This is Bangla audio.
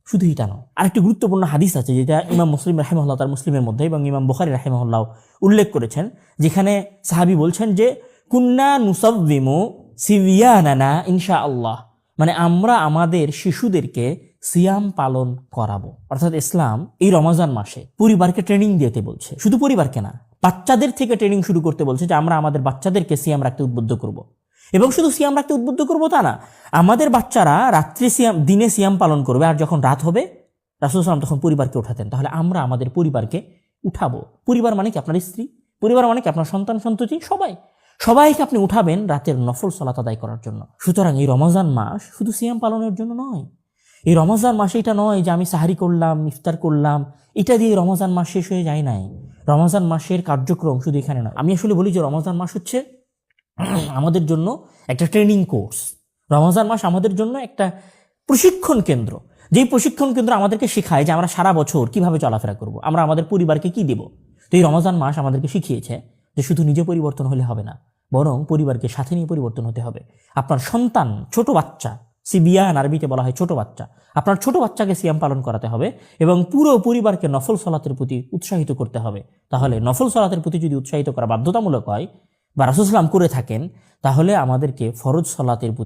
শুধু এটা নয়, আরেকটি গুরুত্বপূর্ণ হাদিস আছে যেটা ইমাম মুসলিম রাহিমাহুল্লাহ তার মুসলিমের মধ্যে এবং ইমাম বুখারী রাহিমাহুল্লাহ উল্লেখ করেছেন, যেখানে সাহাবী বলছেন যে কুন্না নুসাব্বিমু সিবিয়ানানা ইনশাআল্লাহ, মানে আমরা আমাদের শিশুদেরকে সিয়াম পালন করাবো। অর্থাৎ ইসলাম এই রমজান মাসে পরিবারকে ট্রেনিং দিতে বলছে, শুধু পরিবারকে না, বাচ্চাদের থেকে ট্রেনিং শুরু করতে বলছে যে আমরা আমাদের বাচ্চাদেরকে সিয়াম রাখতে উদ্বুদ্ধ করব। এবং শুধু সিয়াম রাখতে উদ্বুদ্ধ করবো তা না, আমাদের বাচ্চারা রাত্রে সিয়াম, দিনে সিয়াম পালন করবে, আর যখন রাত হবে রাসূল সাল্লাল্লাহু আলাইহি ওয়াসাল্লাম তখন পরিবারকে উঠাতেন। তাহলে আমরা আমাদের পরিবারকে উঠাবো। পরিবার মানে কি আপনার স্ত্রী, পরিবার মানে কি আপনার সন্তান সন্ততি, সবাইকে আপনি উঠাবেন রাতের নফল সালাত আদায় করার জন্য। সুতরাং এই রমজান মাস শুধু সিয়াম পালনের জন্য নয়। এই রমজান মাসে এটা নয় যে আমি সাহারি করলাম, ইফতার করলাম, এটা দিয়ে রমজান মাস শেষ হয়ে যায় নাই। রমজান মাসের কার্যক্রম শুধু এখানে নয়। আমি আসলে বলি যে রমজান মাস হচ্ছে আমাদের জন্য একটা ট্রেনিং কোর্স। রমজান মাস আমাদের জন্য একটা প্রশিক্ষণ কেন্দ্র, যেই প্রশিক্ষণ কেন্দ্র আমাদেরকে শেখায় যে আমরা সারা বছর কিভাবে চলাফেরা করব, আমরা আমাদের পরিবারকে কি দেব। তো এই রমজান মাস আমাদেরকে শিখিয়েছে যে শুধু নিজে পরিবর্তন হলে হবে না, বরং পরিবারকে সাথে নিয়ে পরিবর্তন হতে হবে। আপনার সন্তান, ছোট বাচ্চা, সিবিয়ান আরবিতে বলা হয় ছোট বাচ্চা, আপনার ছোট বাচ্চাকে সিয়াম পালন করাতে হবে এবং পুরো পরিবারকে নফল সালাতের প্রতি উৎসাহিত করতে হবে। তাহলে নফল সালাতের প্রতি যদি উৎসাহিত করা বাধ্যতামূলক হয় বা রাসূল সাল্লাল্লাহু আলাইহি ওয়াসাল্লাম করে থাকেন, তাহলে আমাদেরকে ফরজ সালাতের প্রতি